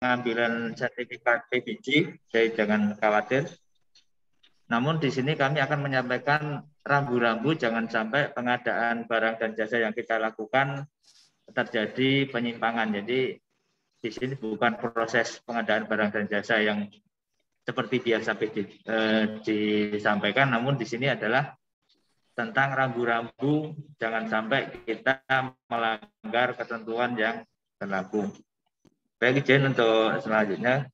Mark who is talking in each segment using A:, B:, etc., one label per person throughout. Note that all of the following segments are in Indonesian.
A: pengambilan sertifikat PBG, jadi jangan khawatir. Namun di sini kami akan menyampaikan rambu-rambu jangan sampai pengadaan barang dan jasa yang kita lakukan terjadi penyimpangan. Jadi di sini bukan proses pengadaan barang dan jasa yang seperti biasa disampaikan, namun di sini adalah tentang rambu-rambu jangan sampai kita melanggar ketentuan yang berlaku. Baik, izin untuk selanjutnya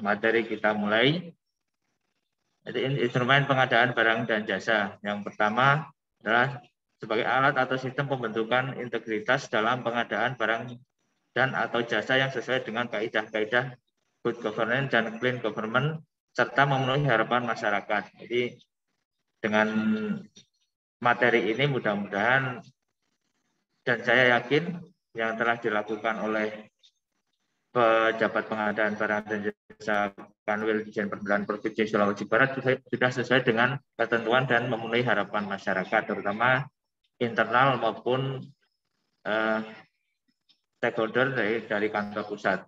A: materi kita mulai. Jadi instrumen pengadaan barang dan jasa. Yang pertama adalah sebagai alat atau sistem pembentukan integritas dalam pengadaan barang dan atau jasa yang sesuai dengan kaidah-kaidah good governance dan clean government serta memenuhi harapan masyarakat. Jadi dengan materi ini mudah-mudahan dan saya yakin yang telah dilakukan oleh pejabat pengadaan barang dan jasa Kanwil Dijen Perdagangan Provinsi Sulawesi Barat sudah sesuai dengan ketentuan dan memenuhi harapan masyarakat, terutama internal maupun stakeholder dari kantor pusat.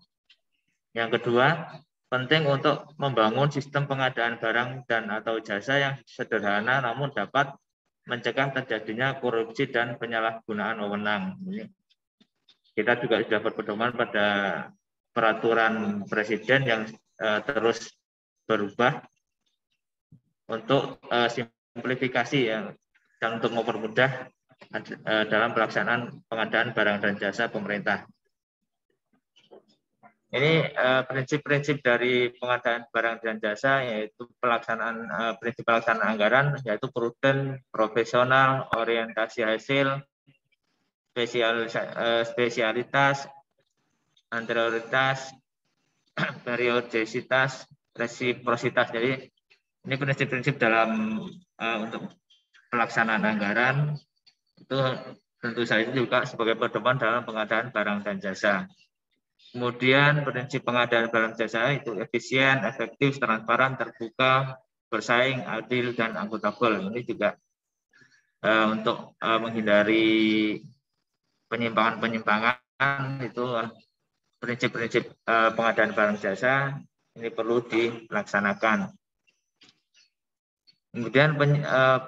A: Yang kedua, penting untuk membangun sistem pengadaan barang dan atau jasa yang sederhana namun dapat mencegah terjadinya korupsi dan penyalahgunaan wewenang. Kita juga sudah berpedoman pada peraturan presiden yang terus berubah untuk simplifikasi ya, dan untuk mempermudah dalam pelaksanaan pengadaan barang dan jasa pemerintah. Ini prinsip-prinsip dari pengadaan barang dan jasa, yaitu pelaksanaan prinsip pelaksanaan anggaran, yaitu prudent, profesional, orientasi hasil, spesialitas, anterioritas, periodisitas, resiprositas. Jadi ini prinsip-prinsip dalam untuk pelaksanaan anggaran itu tentu saja juga sebagai pedoman dalam pengadaan barang dan jasa. Kemudian prinsip pengadaan barang jasa itu efisien, efektif, transparan, terbuka, bersaing, adil, dan akuntabel. Ini juga untuk menghindari penyimpangan-penyimpangan itu prinsip-prinsip pengadaan barang jasa ini perlu dilaksanakan. Kemudian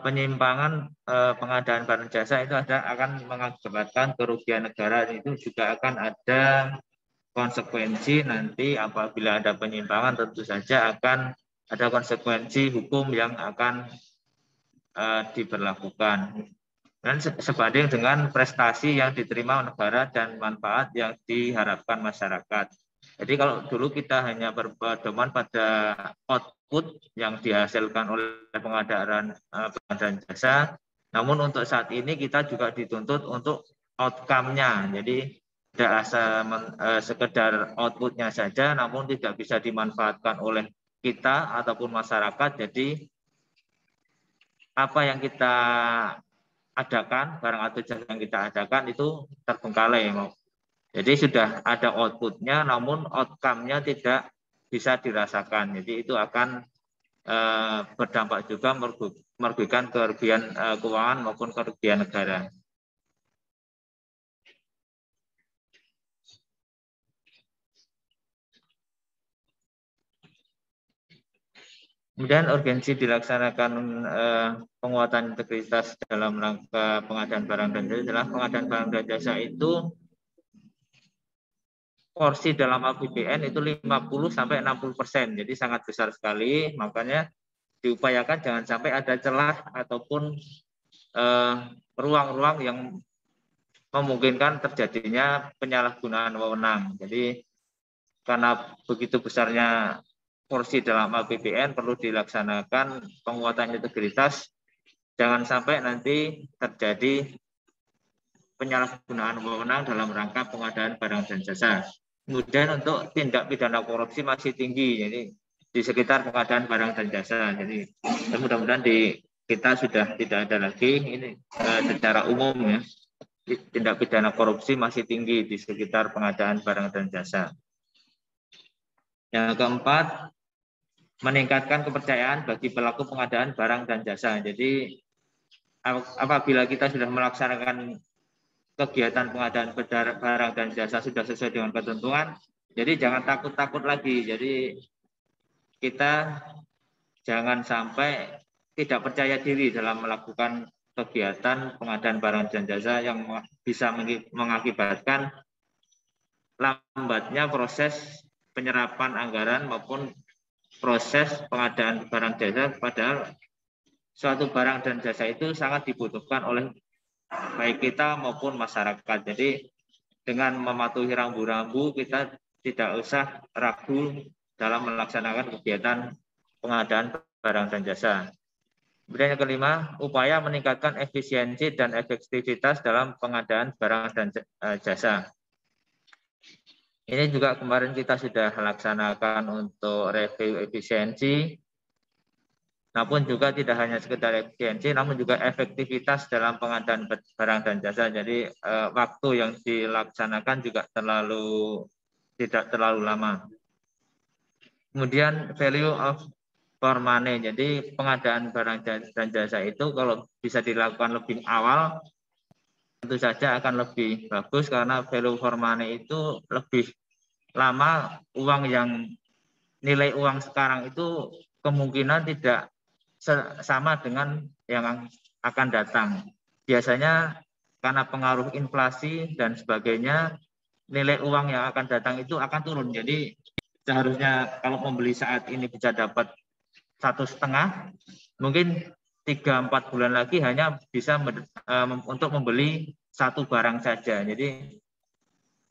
A: penyimpangan pengadaan barang jasa itu akan mengakibatkan kerugian negara, itu juga akan ada konsekuensi nanti apabila ada penyimpangan, tentu saja akan ada konsekuensi hukum yang akan diberlakukan. Dan sebanding dengan prestasi yang diterima negara dan manfaat yang diharapkan masyarakat. Jadi kalau dulu kita hanya berpedoman pada output yang dihasilkan oleh pengadaan jasa, namun untuk saat ini kita juga dituntut untuk outcome-nya. Jadi tidak sekedar output-nya saja, namun tidak bisa dimanfaatkan oleh kita ataupun masyarakat. Jadi apa yang kita adakan, barang atau jasa yang kita adakan itu terbengkalai. Jadi sudah ada output-nya, namun outcome-nya tidak bisa dirasakan. Jadi itu akan berdampak juga merugikan kerugian keuangan maupun kerugian negara. Kemudian urgensi dilaksanakan penguatan integritas dalam rangka pengadaan barang dan jasa adalah pengadaan barang dan jasa itu porsi dalam APBN itu 50-60%, jadi sangat besar sekali. Makanya diupayakan jangan sampai ada celah ataupun ruang-ruang yang memungkinkan terjadinya penyalahgunaan wewenang. Jadi karena begitu besarnya porsi dalam APBN perlu dilaksanakan penguatan integritas, jangan sampai nanti terjadi penyalahgunaan wewenang dalam rangka pengadaan barang dan jasa. Kemudian untuk tindak pidana korupsi masih tinggi, jadi di sekitar pengadaan barang dan jasa. Jadi mudah-mudahan di kita sudah tidak ada lagi ini secara umum ya, tindak pidana korupsi masih tinggi di sekitar pengadaan barang dan jasa. Yang keempat, meningkatkan kepercayaan bagi pelaku pengadaan barang dan jasa. Jadi apabila kita sudah melaksanakan kegiatan pengadaan barang dan jasa sudah sesuai dengan ketentuan, Jadi jangan takut-takut lagi. Jadi kita jangan sampai tidak percaya diri dalam melakukan kegiatan pengadaan barang dan jasa yang bisa mengakibatkan lambatnya proses penyerapan anggaran maupun proses pengadaan barang jasa, padahal suatu barang dan jasa itu sangat dibutuhkan oleh baik kita maupun masyarakat. Jadi dengan mematuhi rambu-rambu kita tidak usah ragu dalam melaksanakan kegiatan pengadaan barang dan jasa. Kemudian yang kelima, upaya meningkatkan efisiensi dan efektivitas dalam pengadaan barang dan jasa. Ini juga kemarin kita sudah laksanakan untuk review efisiensi, namun juga tidak hanya sekedar efisiensi, namun juga efektivitas dalam pengadaan barang dan jasa. Jadi waktu yang dilaksanakan juga tidak terlalu lama. Kemudian value of for money. Jadi pengadaan barang dan jasa itu kalau bisa dilakukan lebih awal, tentu saja akan lebih bagus karena value for money itu lebih lama. Uang yang nilai uang sekarang itu kemungkinan tidak sama dengan yang akan datang. Biasanya karena pengaruh inflasi dan sebagainya, nilai uang yang akan datang itu akan turun. Jadi seharusnya kalau membeli saat ini bisa dapat 1,5, mungkin 3-4 bulan lagi hanya bisa untuk membeli satu barang saja. Jadi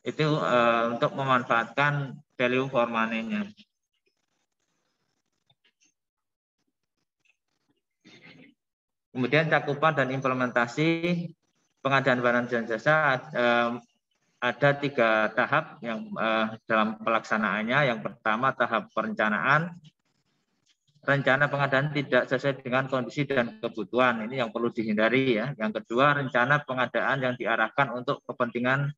A: itu untuk memanfaatkan value for money-nya. Kemudian cakupan dan implementasi pengadaan barang dan jasa ada 3 tahap yang dalam pelaksanaannya. Yang pertama tahap perencanaan. Rencana pengadaan tidak sesuai dengan kondisi dan kebutuhan. Ini yang perlu dihindari ya. Yang kedua, rencana pengadaan yang diarahkan untuk kepentingan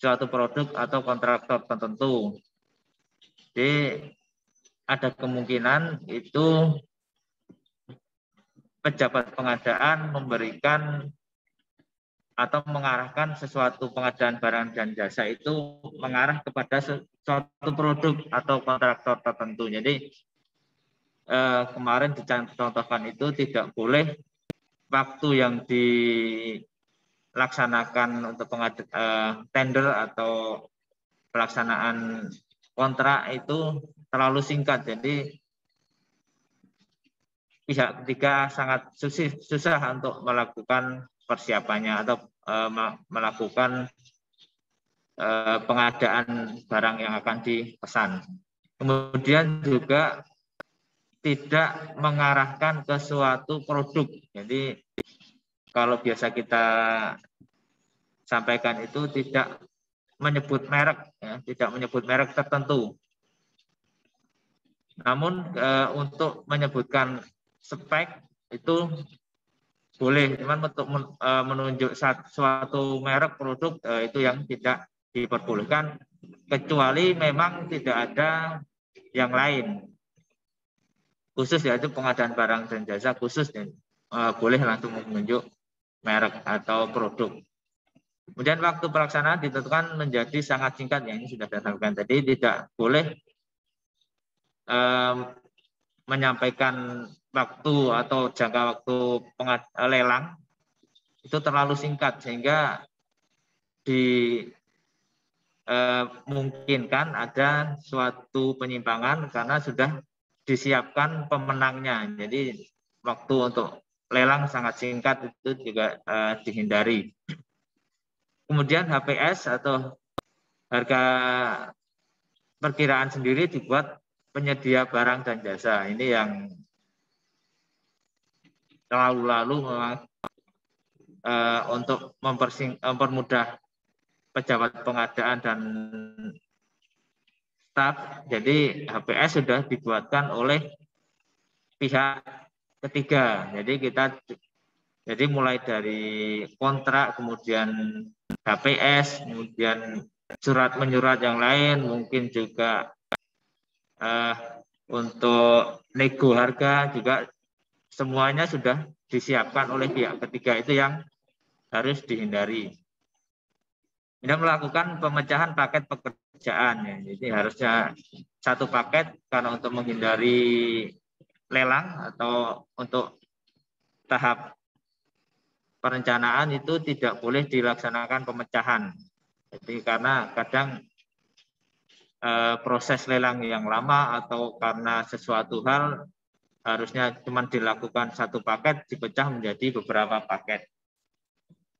A: suatu produk atau kontraktor tertentu. Jadi ada kemungkinan itu pejabat pengadaan memberikan atau mengarahkan sesuatu pengadaan barang dan jasa itu mengarah kepada suatu produk atau kontraktor tertentu. Jadi kemarin dicontohkan itu tidak boleh waktu yang dilaksanakan untuk tender atau pelaksanaan kontrak itu terlalu singkat. Jadi pihak ketiga sangat susah untuk melakukan persiapannya atau melakukan pengadaan barang yang akan dipesan. Kemudian juga tidak mengarahkan ke suatu produk. Jadi kalau biasa kita sampaikan itu tidak menyebut merek, ya, tidak menyebut merek tertentu. Namun untuk menyebutkan spek itu boleh, cuman untuk menunjuk suatu merek produk itu yang tidak diperbolehkan, kecuali memang tidak ada yang lain. Khusus yaitu pengadaan barang dan jasa khusus boleh langsung menunjuk merek atau produk. Kemudian waktu pelaksanaan ditentukan menjadi sangat singkat, yang ini sudah saya sampaikan tadi. Tidak boleh menyampaikan waktu atau jangka waktu lelang itu terlalu singkat sehingga dimungkinkan ada suatu penyimpangan karena sudah disiapkan pemenangnya. Jadi waktu untuk lelang sangat singkat itu juga dihindari. Kemudian HPS atau harga perkiraan sendiri dibuat penyedia barang dan jasa. Ini yang lalu memang untuk mempermudah pejabat pengadaan dan staf. Jadi HPS sudah dibuatkan oleh pihak ketiga. Jadi mulai dari kontrak, kemudian HPS, kemudian surat menyurat yang lain, mungkin juga untuk nego harga juga semuanya sudah disiapkan oleh pihak ketiga. Itu yang harus dihindari. Kemudian melakukan pemecahan paket pekerjaan. Ya. Jadi harusnya satu paket karena untuk menghindari lelang atau untuk tahap perencanaan itu tidak boleh dilaksanakan pemecahan. Jadi karena kadang proses lelang yang lama atau karena sesuatu hal harusnya cuma dilakukan satu paket dipecah menjadi beberapa paket.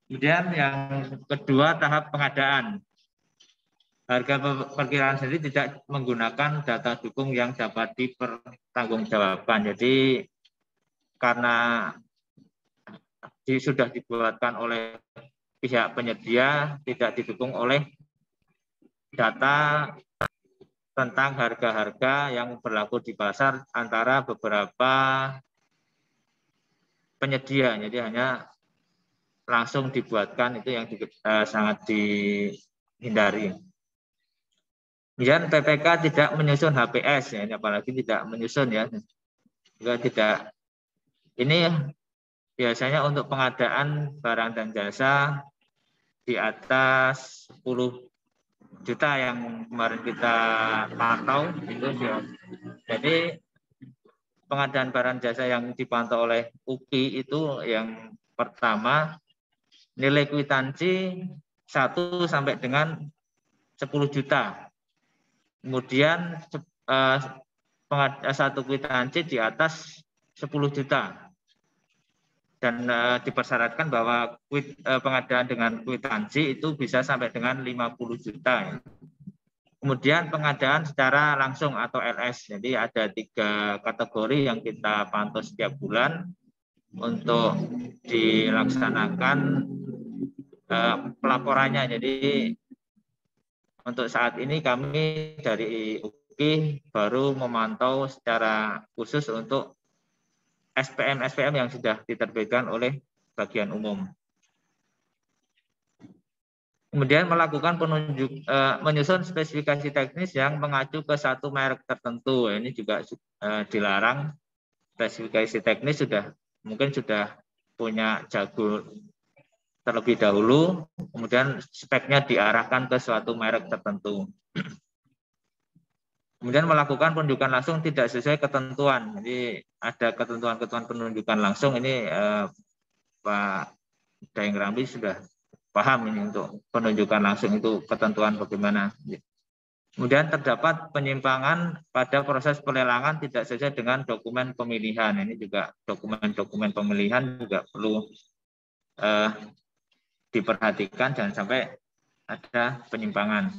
A: Kemudian yang kedua tahap pengadaan. Harga perkiraan sendiri tidak menggunakan data dukung yang dapat dipertanggungjawabkan. Jadi karena sudah dibuatkan oleh pihak penyedia, tidak didukung oleh data tentang harga-harga yang berlaku di pasar antara beberapa penyedia. Jadi hanya langsung dibuatkan, itu yang sangat dihindari. Kemudian PPK tidak menyusun HPS, ya, apalagi tidak menyusun ya, juga tidak. Ini biasanya untuk pengadaan barang dan jasa di atas 10 juta yang kemarin kita pantau itu. Jadi pengadaan barang jasa yang dipantau oleh UPI itu yang pertama nilai kwitansi 1 sampai dengan 10 juta. Kemudian satu kwitansi di atas 10 juta. Dan dipersyaratkan bahwa pengadaan dengan kwitansi itu bisa sampai dengan 50 juta. Kemudian pengadaan secara langsung atau LS. Jadi ada 3 kategori yang kita pantau setiap bulan untuk dilaksanakan pelaporannya. Jadi untuk saat ini kami dari UPI baru memantau secara khusus untuk SPM yang sudah diterbitkan oleh bagian umum. Kemudian melakukan menyusun spesifikasi teknis yang mengacu ke satu merek tertentu. Ini juga dilarang. Spesifikasi teknis mungkin sudah punya jago terlebih dahulu, kemudian speknya diarahkan ke suatu merek tertentu. Kemudian melakukan penunjukan langsung tidak sesuai ketentuan. Jadi ada ketentuan-ketentuan penunjukan langsung ini Pak Daeng Ramli sudah paham ini untuk penunjukan langsung itu ketentuan bagaimana. Kemudian terdapat penyimpangan pada proses pelelangan tidak sesuai dengan dokumen pemilihan. Ini juga dokumen-dokumen pemilihan juga perlu diperhatikan, jangan sampai ada penyimpangan.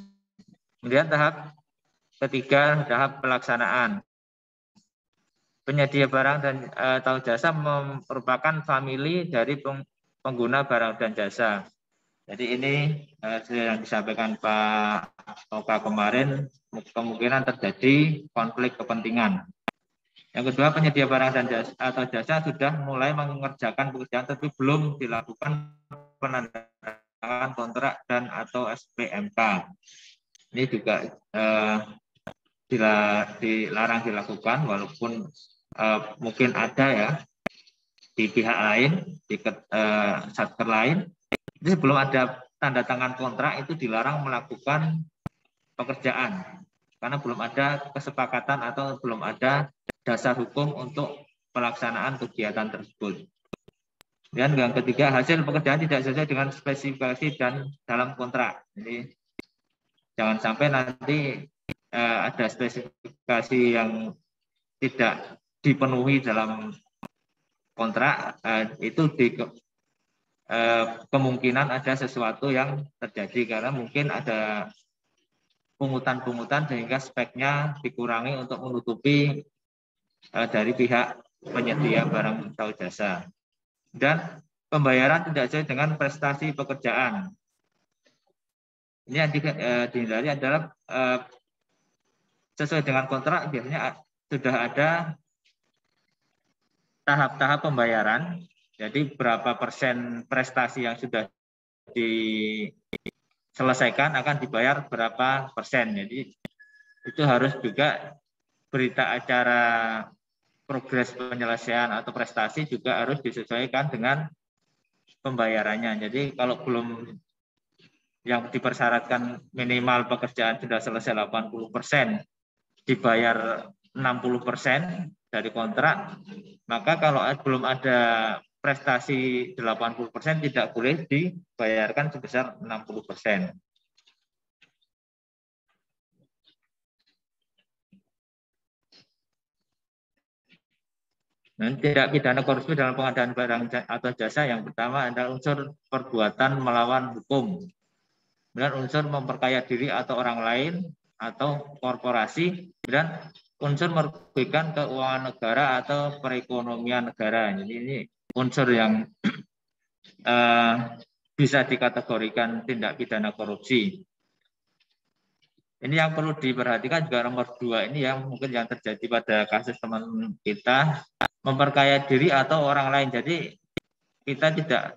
A: Kemudian tahap ketiga, tahap pelaksanaan. Penyedia barang dan atau jasa merupakan famili dari pengguna barang dan jasa. Jadi ini yang disampaikan Pak Toka kemarin, kemungkinan terjadi konflik kepentingan. Yang kedua, penyedia barang dan jasa atau jasa sudah mulai mengerjakan pekerjaan tapi belum dilakukan penandatangan kontrak dan atau SPMK. Ini juga dilarang dilakukan, walaupun mungkin ada ya di pihak lain, di satker lain. Jadi sebelum ada tanda tangan kontrak itu dilarang melakukan pekerjaan karena belum ada kesepakatan atau belum ada dasar hukum untuk pelaksanaan kegiatan tersebut. Dan yang ketiga, hasil pekerjaan tidak sesuai dengan spesifikasi dan dalam kontrak. Jadi jangan sampai nanti ada spesifikasi yang tidak dipenuhi dalam kontrak, itu kemungkinan ada sesuatu yang terjadi karena mungkin ada pungutan-pungutan sehingga speknya dikurangi untuk menutupi dari pihak penyedia barang atau jasa. Dan pembayaran tidak sesuai dengan prestasi pekerjaan. Ini yang dihindari adalah sesuai dengan kontrak biasanya sudah ada tahap-tahap pembayaran. Jadi berapa persen prestasi yang sudah diselesaikan akan dibayar berapa persen. Jadi itu harus juga berita acara progres penyelesaian atau prestasi juga harus disesuaikan dengan pembayarannya. Jadi kalau belum yang dipersyaratkan minimal pekerjaan sudah selesai 80%, dibayar 60% dari kontrak, maka kalau belum ada prestasi 80% tidak boleh dibayarkan sebesar 60%. Dan tindak pidana korupsi dalam pengadaan barang atau jasa yang pertama adalah unsur perbuatan melawan hukum. Dan unsur memperkaya diri atau orang lain atau korporasi, dan unsur merugikan keuangan negara atau perekonomian negara. Jadi ini unsur yang bisa dikategorikan tindak pidana korupsi. Ini yang perlu diperhatikan juga nomor 2 ini yang mungkin yang terjadi pada kasus teman kita, memperkaya diri atau orang lain. Jadi kita tidak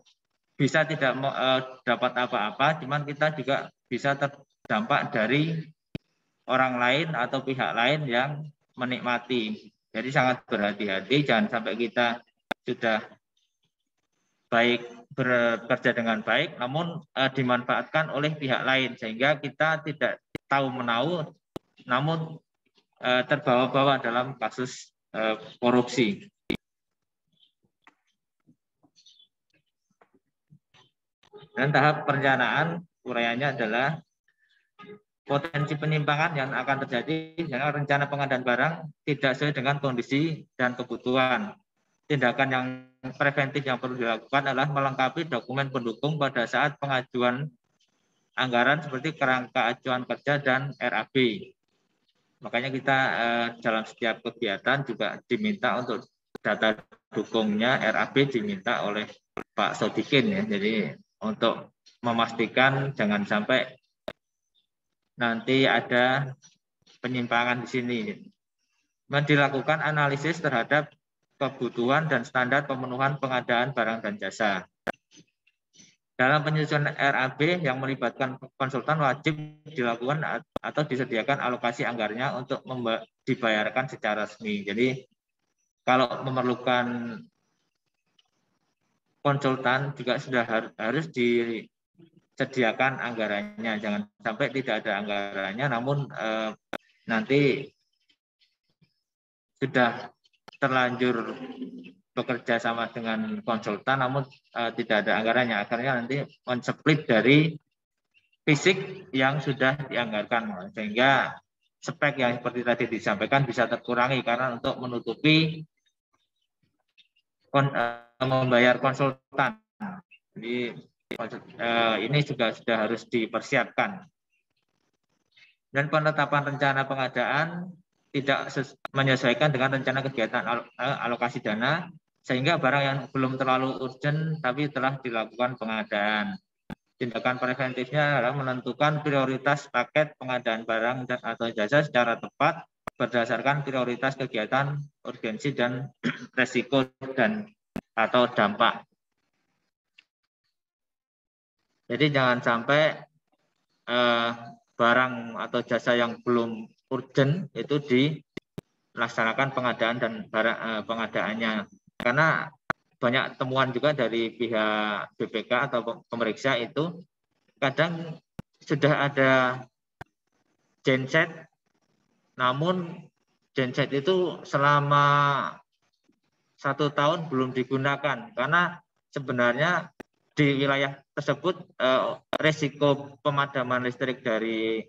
A: dapat apa-apa, cuman kita juga bisa terdampak dari orang lain atau pihak lain yang menikmati. Jadi sangat berhati-hati, jangan sampai kita sudah baik bekerja dengan baik, namun dimanfaatkan oleh pihak lain sehingga kita tidak tahu menahu, namun terbawa-bawa dalam kasus korupsi. Dan tahap perencanaan uraiannya adalah potensi penyimpangan yang akan terjadi karena rencana pengadaan barang tidak sesuai dengan kondisi dan kebutuhan. Tindakan yang preventif yang perlu dilakukan adalah melengkapi dokumen pendukung pada saat pengajuan anggaran seperti kerangka acuan kerja dan RAB. Makanya kita dalam setiap kegiatan juga diminta untuk data dukungnya RAB diminta oleh Pak Sodikin ya. Jadi untuk memastikan jangan sampai nanti ada penyimpangan di sini. Dan dilakukan analisis terhadap kebutuhan dan standar pemenuhan pengadaan barang dan jasa. Dalam penyusunan RAB yang melibatkan konsultan wajib dilakukan atau disediakan alokasi anggarannya untuk dibayarkan secara resmi. Jadi kalau memerlukan konsultan juga sudah harus disediakan anggarannya. Jangan sampai tidak ada anggarannya, namun nanti sudah terlanjur bekerja sama dengan konsultan, namun tidak ada anggarannya. Akhirnya nanti men-split dari fisik yang sudah dianggarkan, sehingga spek yang seperti tadi disampaikan bisa terkurangi karena untuk menutupi membayar konsultan. Jadi ini juga sudah harus dipersiapkan. Dan penetapan rencana pengadaan tidak menyesuaikan dengan rencana kegiatan alokasi dana, sehingga barang yang belum terlalu urgent tapi telah dilakukan pengadaan. Tindakan preventifnya adalah menentukan prioritas paket pengadaan barang atau jasa secara tepat berdasarkan prioritas kegiatan, urgensi, dan resiko dan atau dampak. Jadi jangan sampai barang atau jasa yang belum urgent itu dilaksanakan pengadaan dan pengadaannya, karena banyak temuan juga dari pihak BPK atau pemeriksa itu kadang sudah ada genset, namun genset itu selama 1 tahun belum digunakan karena sebenarnya di wilayah tersebut risiko pemadaman listrik dari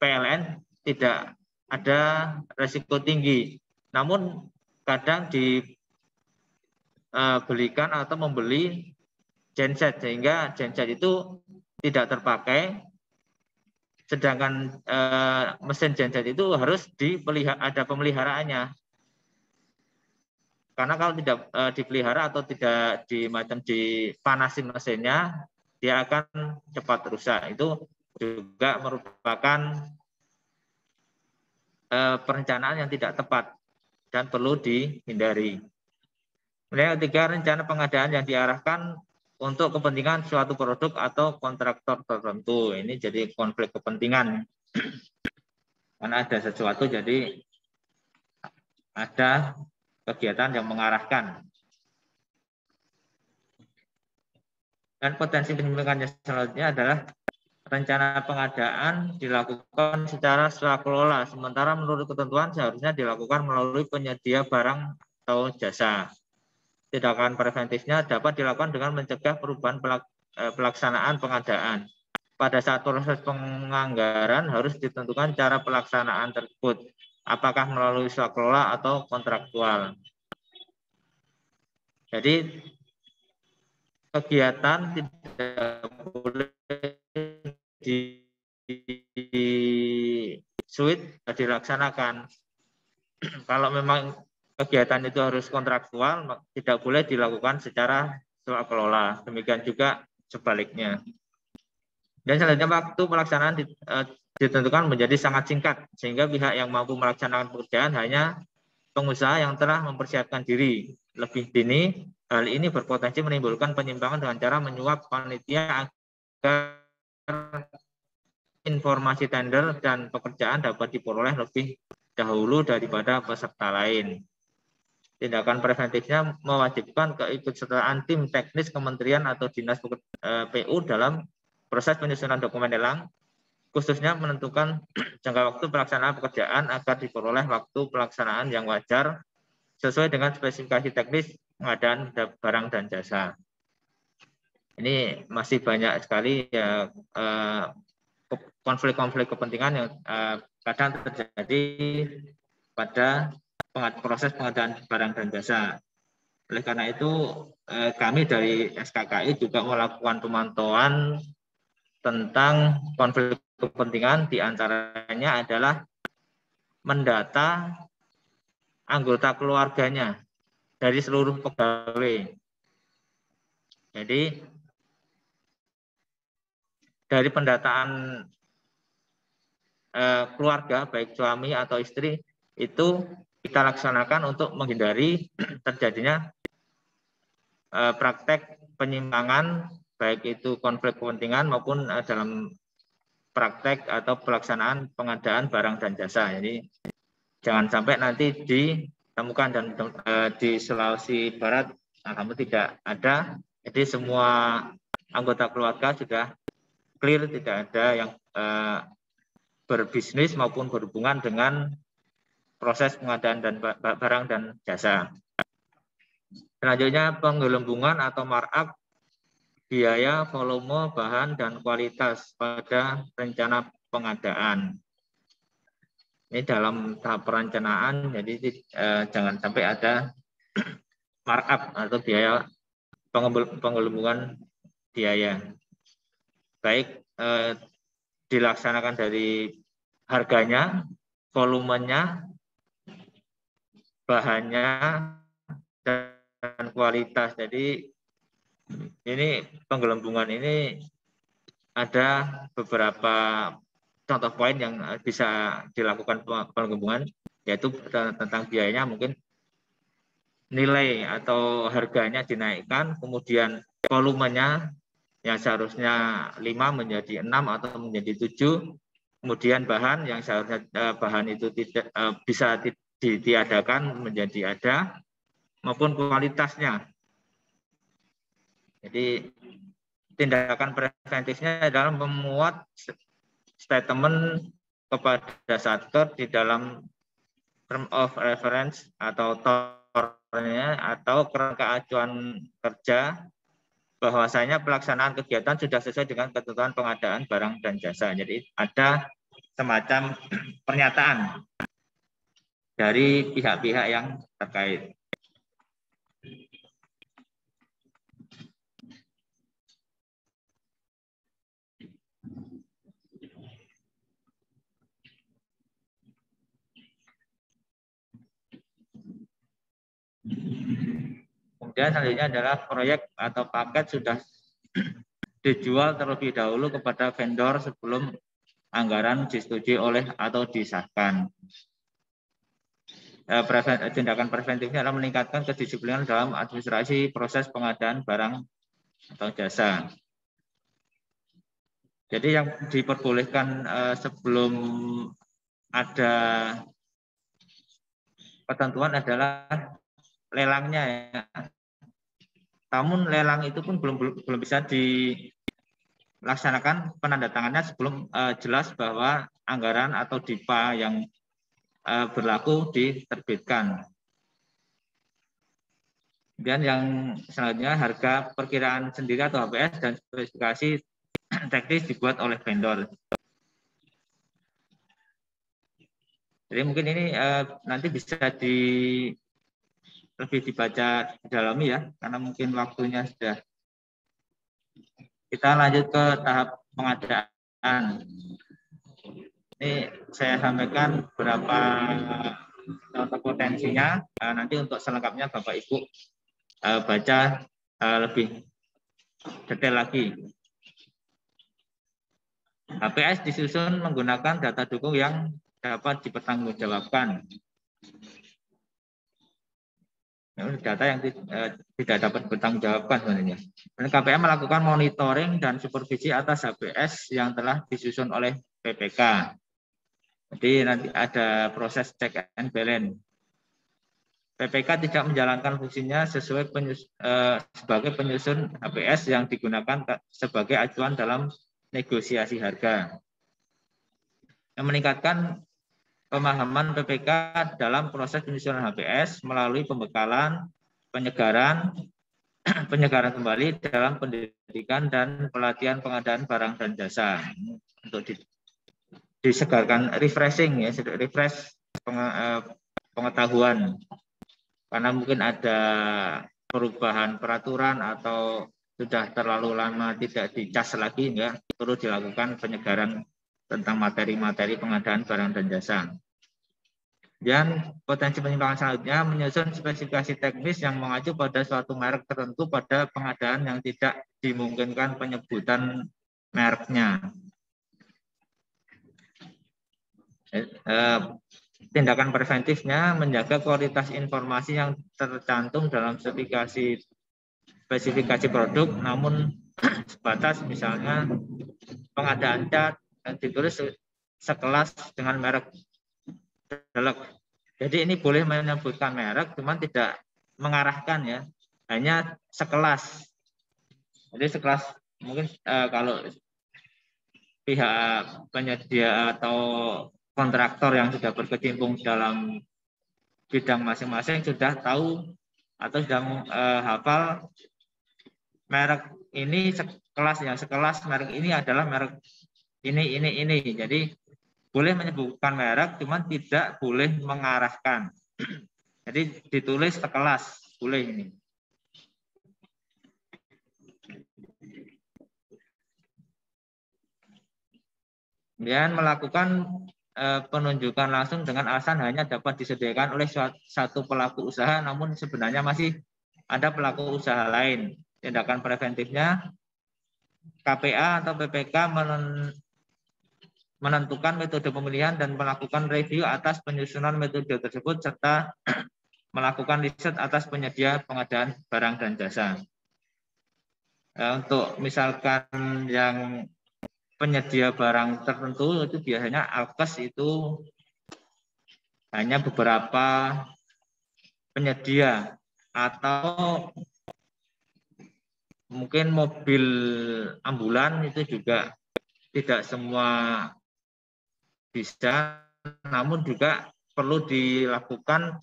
A: PLN tidak ada risiko tinggi, namun kadang dibelikan atau membeli genset sehingga genset itu tidak terpakai, sedangkan mesin genset itu harus ada pemeliharaannya. Karena kalau tidak dipelihara atau tidak dipanasin mesinnya, dia akan cepat rusak. Itu juga merupakan perencanaan yang tidak tepat dan perlu dihindari. Kemudian yang ketiga, rencana pengadaan yang diarahkan untuk kepentingan suatu produk atau kontraktor tertentu. Ini jadi konflik kepentingan. Karena ada sesuatu, jadi ada kegiatan yang mengarahkan. Dan potensi penyimpangannya selanjutnya adalah rencana pengadaan dilakukan secara swakelola, sementara menurut ketentuan seharusnya dilakukan melalui penyedia barang atau jasa. Tindakan preventifnya dapat dilakukan dengan mencegah perubahan pelaksanaan pengadaan. Pada saat proses penganggaran harus ditentukan cara pelaksanaan tersebut, apakah melalui swakelola atau kontraktual. Jadi kegiatan tidak boleh di suite dilaksanakan. Kalau memang kegiatan itu harus kontraktual, tidak boleh dilakukan secara swakelola. Demikian juga sebaliknya. Dan selanjutnya waktu pelaksanaan ditentukan menjadi sangat singkat, sehingga pihak yang mampu melaksanakan pekerjaan hanya pengusaha yang telah mempersiapkan diri lebih dini. Hal ini berpotensi menimbulkan penyimpangan dengan cara menyuap panitia agar informasi tender dan pekerjaan dapat diperoleh lebih dahulu daripada peserta lain. Tindakan preventifnya mewajibkan keikutsertaan tim teknis kementerian atau dinas PU dalam proses penyusunan dokumen lelang, khususnya menentukan jangka waktu pelaksanaan pekerjaan agar diperoleh waktu pelaksanaan yang wajar sesuai dengan spesifikasi teknis pengadaan barang dan jasa. Ini masih banyak sekali ya konflik-konflik kepentingan yang kadang terjadi pada proses pengadaan barang dan jasa. Oleh karena itu kami dari SKKI juga melakukan pemantauan tentang konflik kepentingan, diantaranya adalah mendata anggota keluarganya dari seluruh pegawai. Jadi dari pendataan keluarga, baik suami atau istri, itu kita laksanakan untuk menghindari terjadinya praktek penyimpangan, baik itu konflik kepentingan maupun dalam praktek atau pelaksanaan pengadaan barang dan jasa. Jadi jangan sampai nanti ditemukan dan di Sulawesi Barat kamu tidak ada. Jadi semua anggota keluarga sudah clear, tidak ada yang berbisnis maupun berhubungan dengan proses pengadaan dan barang dan jasa. Selanjutnya penggelembungan atau markup biaya, volume, bahan, dan kualitas pada rencana pengadaan. Ini dalam tahap perencanaan, jadi jangan sampai ada markup atau biaya penggelembungan biaya. Baik dilaksanakan dari harganya, volumenya, bahannya, dan kualitas. Jadi ini penggelembungan ini ada beberapa contoh poin yang bisa dilakukan penggelembungan, yaitu tentang biayanya, mungkin nilai atau harganya dinaikkan, kemudian volumenya yang seharusnya 5 menjadi 6 atau menjadi 7, kemudian bahan yang seharusnya bahan itu tidak bisa ditiadakan menjadi ada, maupun kualitasnya. Jadi tindakan preventifnya adalah memuat statement kepada Satker di dalam term of reference atau TOR-nya atau kerangka acuan kerja, bahwasanya pelaksanaan kegiatan sudah sesuai dengan ketentuan pengadaan barang dan jasa. Jadi ada semacam pernyataan dari pihak-pihak yang terkait. Kemudian selanjutnya adalah proyek atau paket sudah dijual terlebih dahulu kepada vendor sebelum anggaran disetujui oleh atau disahkan. Tindakan preventifnya adalah meningkatkan kedisiplinan dalam administrasi proses pengadaan barang atau jasa. Jadi yang diperbolehkan sebelum ada ketentuan adalah lelangnya ya. Namun lelang itu pun belum bisa laksanakan penandatangannya sebelum jelas bahwa anggaran atau DIPA yang berlaku diterbitkan. Kemudian yang selanjutnya harga perkiraan sendiri atau HPS dan spesifikasi teknis dibuat oleh vendor. Jadi mungkin ini nanti bisa lebih dibaca didalami ya, karena mungkin waktunya sudah. Kita lanjut ke tahap pengadaan. Ini saya sampaikan beberapa contoh potensinya. Nanti untuk selengkapnya Bapak Ibu baca lebih detail lagi. HPS disusun menggunakan data dukung yang dapat dipertanggungjawabkan. Data yang tidak dapat bertanggungjawabkan sebenarnya. Dan KPM melakukan monitoring dan supervisi atas HPS yang telah disusun oleh PPK. Jadi nanti ada proses check and balance. PPK tidak menjalankan fungsinya sesuai sebagai penyusun HPS yang digunakan sebagai acuan dalam negosiasi harga. Yang meningkatkan pemahaman PPK dalam proses penyusunan HPS melalui pembekalan, penyegaran kembali dalam pendidikan dan pelatihan pengadaan barang dan jasa untuk disegarkan refreshing ya, refresh pengetahuan karena mungkin ada perubahan peraturan atau sudah terlalu lama tidak dicas lagi ya, perlu dilakukan penyegaran tentang materi-materi pengadaan barang dan jasa. Dan potensi penyimpangan selanjutnya menyusun spesifikasi teknis yang mengacu pada suatu merek tertentu pada pengadaan yang tidak dimungkinkan penyebutan mereknya. Tindakan preventifnya menjaga kualitas informasi yang tercantum dalam spesifikasi produk, namun sebatas misalnya pengadaan cat yang ditulis sekelas dengan merek delek. Jadi ini boleh menyebutkan merek, cuman tidak mengarahkan ya, hanya sekelas. Jadi sekelas mungkin kalau pihak penyedia atau kontraktor yang sudah berkecimpung dalam bidang masing-masing sudah tahu atau sudah hafal merek ini sekelas yang sekelas merek ini adalah merek ini. Jadi boleh menyebutkan merek, cuman tidak boleh mengarahkan. Jadi ditulis sekelas, boleh ini. Kemudian melakukan penunjukan langsung dengan alasan hanya dapat disediakan oleh satu pelaku usaha, namun sebenarnya masih ada pelaku usaha lain. Tindakan preventifnya, KPA atau PPK menentukan metode pemilihan dan melakukan review atas penyusunan metode tersebut serta melakukan riset atas penyedia pengadaan barang dan jasa. Untuk misalkan yang penyedia barang tertentu itu biasanya alkes itu hanya beberapa penyedia atau mungkin mobil ambulan itu juga tidak semua bisa, namun juga perlu dilakukan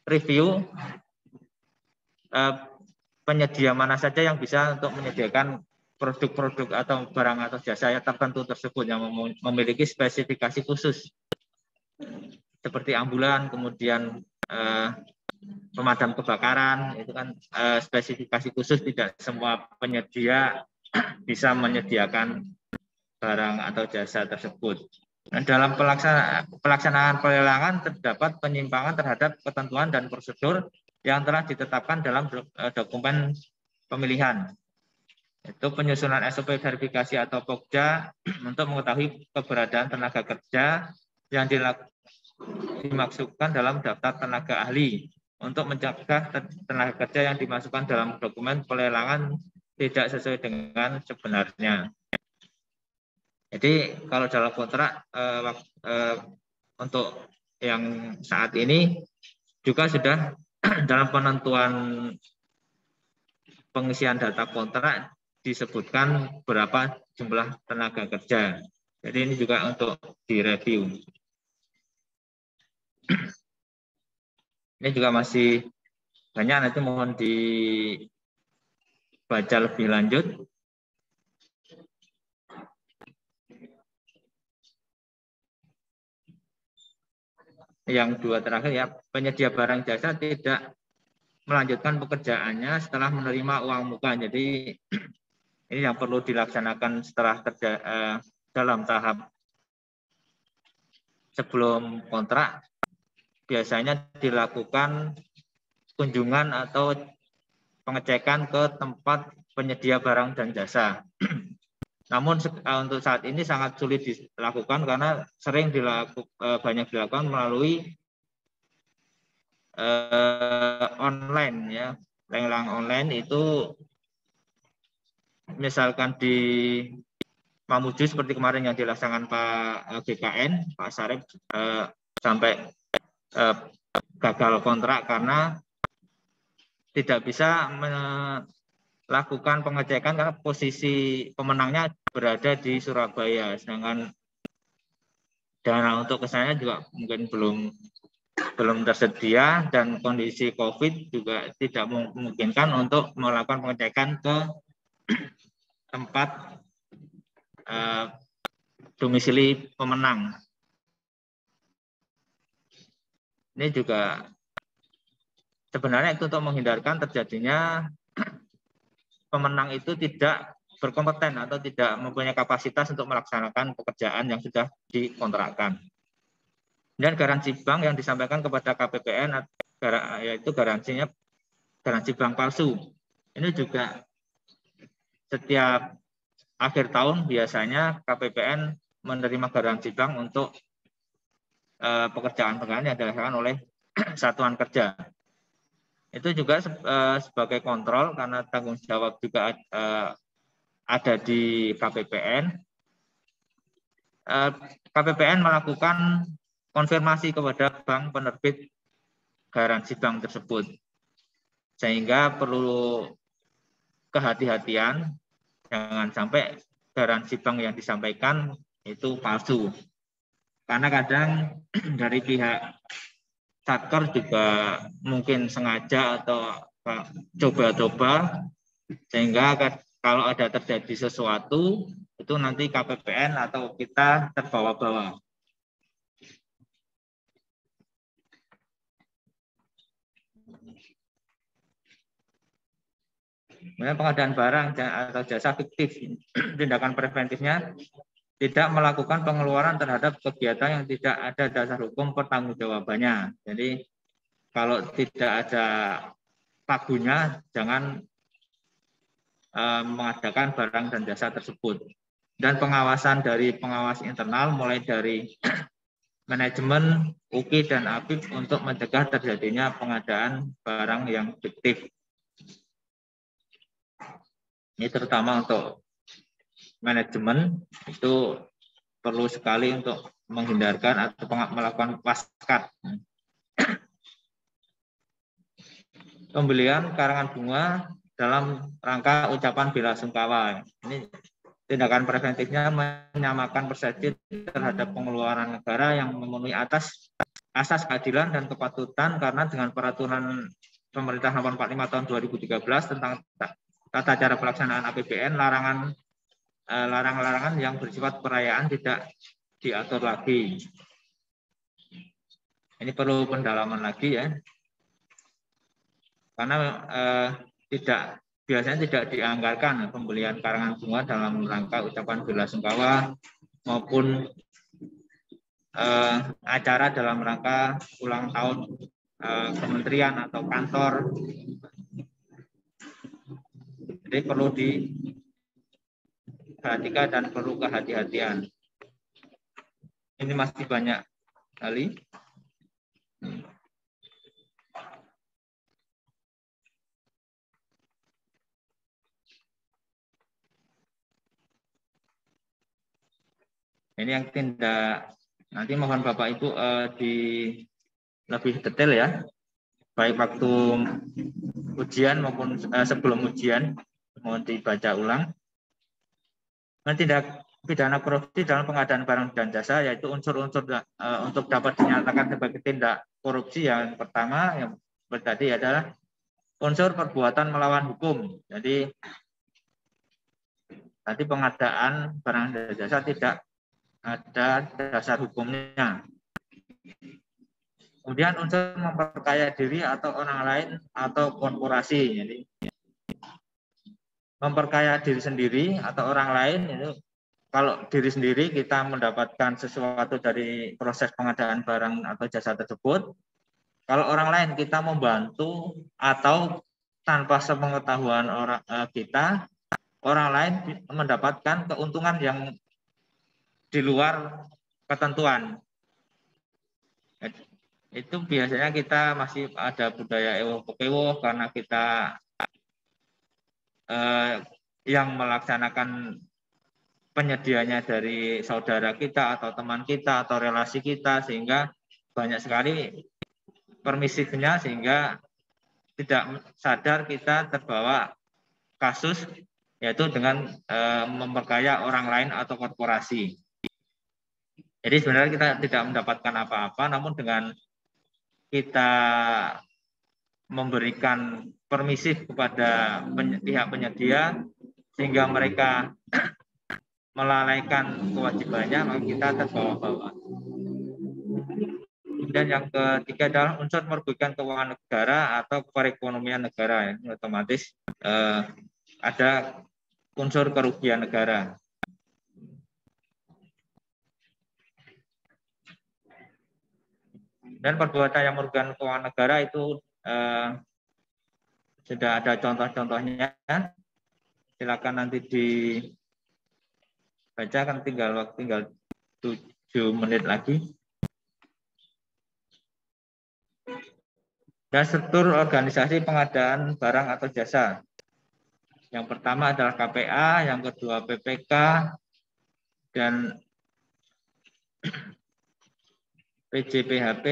A: review penyedia mana saja yang bisa untuk menyediakan produk-produk atau barang atau jasa tertentu tersebut yang memiliki spesifikasi khusus seperti ambulan, kemudian pemadam kebakaran, itu kan spesifikasi khusus, tidak semua penyedia bisa menyediakan barang atau jasa tersebut. Dan dalam pelaksanaan pelelangan terdapat penyimpangan terhadap ketentuan dan prosedur yang telah ditetapkan dalam dokumen pemilihan. Itu penyusunan SOP verifikasi atau POKJA untuk mengetahui keberadaan tenaga kerja yang dimaksudkan dalam daftar tenaga ahli untuk mencegah tenaga kerja yang dimasukkan dalam dokumen pelelangan tidak sesuai dengan sebenarnya. Jadi kalau dalam kontrak untuk yang saat ini juga sudah dalam penentuan pengisian data kontrak disebutkan berapa jumlah tenaga kerja. Jadi ini juga untuk direview. Ini juga masih banyak, nanti mohon dibaca lebih lanjut. Yang dua terakhir ya, penyedia barang jasa tidak melanjutkan pekerjaannya setelah menerima uang muka. Jadi ini yang perlu dilaksanakan setelah kerja dalam tahap sebelum kontrak. Biasanya dilakukan kunjungan atau pengecekan ke tempat penyedia barang dan jasa. Namun untuk saat ini sangat sulit dilakukan karena sering banyak dilakukan melalui online ya. Lelang online itu misalkan di Mamuju seperti kemarin yang dilaksanakan Pak GKN, Pak Sarip sampai gagal kontrak karena tidak bisa melakukan pengecekan karena posisi pemenangnya berada di Surabaya, sedangkan dana untuk kesananya juga mungkin belum tersedia dan kondisi COVID juga tidak memungkinkan untuk melakukan pengecekan ke tempat domisili pemenang. Ini juga sebenarnya itu untuk menghindarkan terjadinya pemenang itu tidak berkompeten atau tidak mempunyai kapasitas untuk melaksanakan pekerjaan yang sudah dikontrakkan. Dan garansi bank yang disampaikan kepada KPPN yaitu garansi bank palsu. Ini juga setiap akhir tahun biasanya KPPN menerima garansi bank untuk pekerjaan-pekerjaan yang dilaksanakan oleh satuan kerja. Itu juga sebagai kontrol karena tanggung jawab juga ada di KPPN. KPPN melakukan konfirmasi kepada bank penerbit garansi bank tersebut. Sehingga perlu kehati-hatian, jangan sampai garansi bank yang disampaikan itu palsu. Karena kadang dari pihak Satker juga mungkin sengaja atau coba-coba, sehingga kalau ada terjadi sesuatu, itu nanti KPPN atau kita terbawa-bawa. Pengadaan barang atau jasa fiktif, tindakan preventifnya tidak melakukan pengeluaran terhadap kegiatan yang tidak ada dasar hukum pertanggungjawabannya. Jadi kalau tidak ada pagunya, jangan mengadakan barang dan jasa tersebut. Dan pengawasan dari pengawas internal mulai dari manajemen, UKI, dan APIP untuk mencegah terjadinya pengadaan barang yang fiktif. Ini terutama untuk manajemen itu perlu sekali untuk menghindarkan atau melakukan paskat. Pembelian karangan bunga dalam rangka ucapan bela sungkawa. Ini tindakan preventifnya menyamakan persepsi terhadap pengeluaran negara yang memenuhi asas keadilan dan kepatutan, karena dengan peraturan pemerintah nomor 45 tahun 2013 tentang tata cara pelaksanaan APBN, larangan-larangan yang bersifat perayaan tidak diatur lagi. Ini perlu pendalaman lagi ya, karena biasanya tidak dianggarkan pembelian karangan bunga dalam rangka ucapan bela sungkawa maupun acara dalam rangka ulang tahun kementerian atau kantor. Jadi perlu diperhatikan dan perlu kehati-hatian. Ini masih banyak kali. Ini yang tindak, nanti mohon Bapak Ibu lebih detail ya, baik waktu ujian maupun sebelum ujian. Mohon dibaca ulang. Tindak pidana korupsi dalam pengadaan barang dan jasa, yaitu unsur-unsur untuk dapat dinyatakan sebagai tindak korupsi yang pertama yang tadi adalah unsur perbuatan melawan hukum. Jadi tadi pengadaan barang dan jasa tidak ada dasar hukumnya. Kemudian unsur memperkaya diri atau orang lain atau korporasi. Jadi memperkaya diri sendiri atau orang lain itu, kalau diri sendiri kita mendapatkan sesuatu dari proses pengadaan barang atau jasa tersebut. Kalau orang lain kita membantu atau tanpa sepengetahuan kita, orang lain mendapatkan keuntungan yang di luar ketentuan. Itu biasanya kita masih ada budaya ewo pekewo karena kita yang melaksanakan penyedianya dari saudara kita atau teman kita atau relasi kita, sehingga banyak sekali permisifnya, sehingga tidak sadar kita terbawa kasus, yaitu dengan memperkaya orang lain atau korporasi. Jadi sebenarnya kita tidak mendapatkan apa-apa, namun dengan kita memberikan permisif kepada pihak penyedia sehingga mereka melalaikan kewajibannya, maka kita terbawa-bawa. Kemudian yang ketiga adalah unsur merugikan keuangan negara atau perekonomian negara. Ini otomatis ada unsur kerugian negara. Dan perbuatan yang merugikan keuangan negara itu sudah ada contoh-contohnya. Silakan nanti dibaca, kan tinggal 7 menit lagi. Dan struktur organisasi pengadaan barang atau jasa. Yang pertama adalah KPA, yang kedua PPK, dan PJPHP.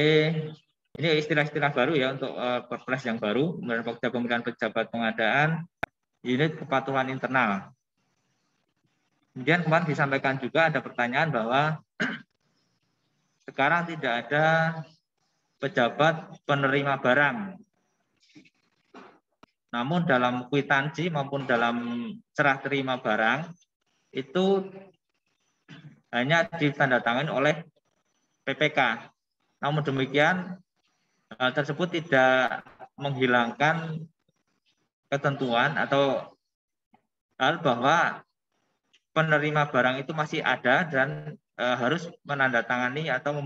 A: Ini istilah-istilah baru ya untuk Perpres yang baru, pemilihan pejabat pengadaan, unit kepatuhan internal. Kemudian kemarin disampaikan juga ada pertanyaan bahwa sekarang tidak ada pejabat penerima barang. Namun dalam kwitansi maupun dalam serah terima barang itu hanya ditandatangani oleh PPK. Namun demikian hal tersebut tidak menghilangkan ketentuan atau hal bahwa penerima barang itu masih ada dan harus menandatangani atau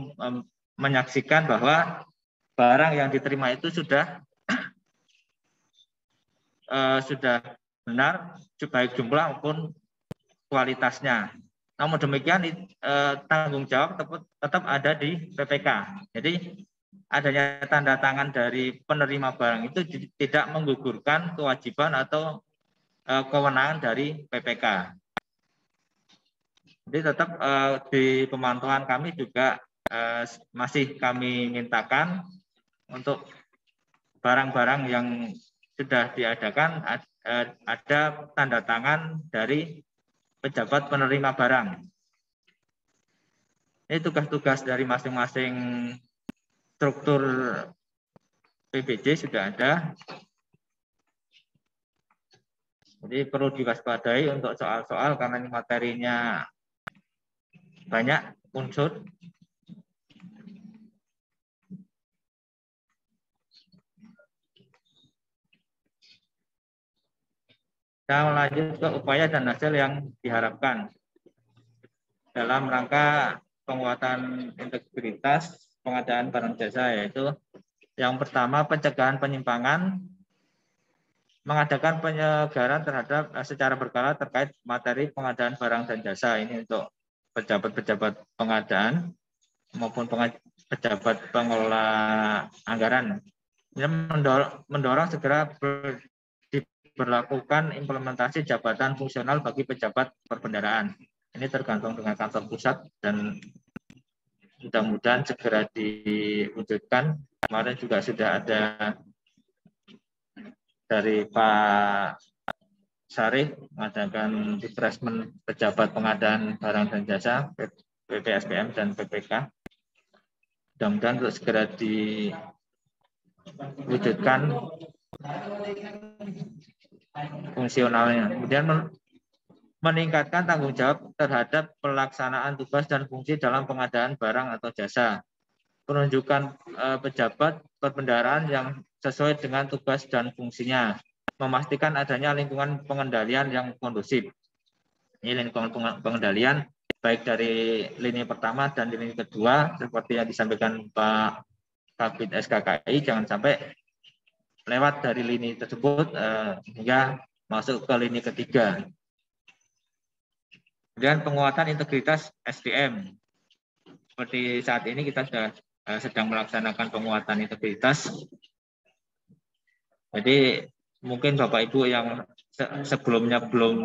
A: menyaksikan bahwa barang yang diterima itu sudah benar, baik jumlah maupun kualitasnya. Namun demikian tanggung jawab tetap ada di PPK. Jadi adanya tanda tangan dari penerima barang itu tidak menggugurkan kewajiban atau kewenangan dari PPK. Jadi tetap di pemantauan kami juga masih kami mintakan untuk barang-barang yang sudah diadakan ada tanda tangan dari pejabat penerima barang. Ini tugas-tugas dari masing-masing struktur PBJ sudah ada. Jadi perlu diwaspadai untuk soal-soal karena ini materinya banyak unsur. Kita lanjut ke upaya dan hasil yang diharapkan dalam rangka penguatan integritas pengadaan barang jasa, yaitu yang pertama pencegahan penyimpangan, mengadakan penyegaran terhadap secara berkala terkait materi pengadaan barang dan jasa. Ini untuk pejabat-pejabat pengadaan maupun pejabat pengelola anggaran. Ini mendorong segera diberlakukan implementasi jabatan fungsional bagi pejabat perbendaharaan. Ini tergantung dengan kantor pusat dan mudah-mudahan segera diwujudkan. Kemarin juga sudah ada dari Pak Syarif mengadakan refreshment pejabat pengadaan barang dan jasa PPSPM dan PPK. Mudah-mudahan untuk segera diwujudkan fungsionalnya. Kemudian meningkatkan tanggung jawab terhadap pelaksanaan tugas dan fungsi dalam pengadaan barang atau jasa. Penunjukan pejabat perbendaharaan yang sesuai dengan tugas dan fungsinya. Memastikan adanya lingkungan pengendalian yang kondusif. Ini lingkungan pengendalian baik dari lini pertama dan lini kedua, seperti yang disampaikan Pak Kabid SKKI, jangan sampai lewat dari lini tersebut hingga masuk ke lini ketiga. Kemudian penguatan integritas SDM. Seperti saat ini kita sudah sedang melaksanakan penguatan integritas. Jadi mungkin Bapak Ibu yang sebelumnya belum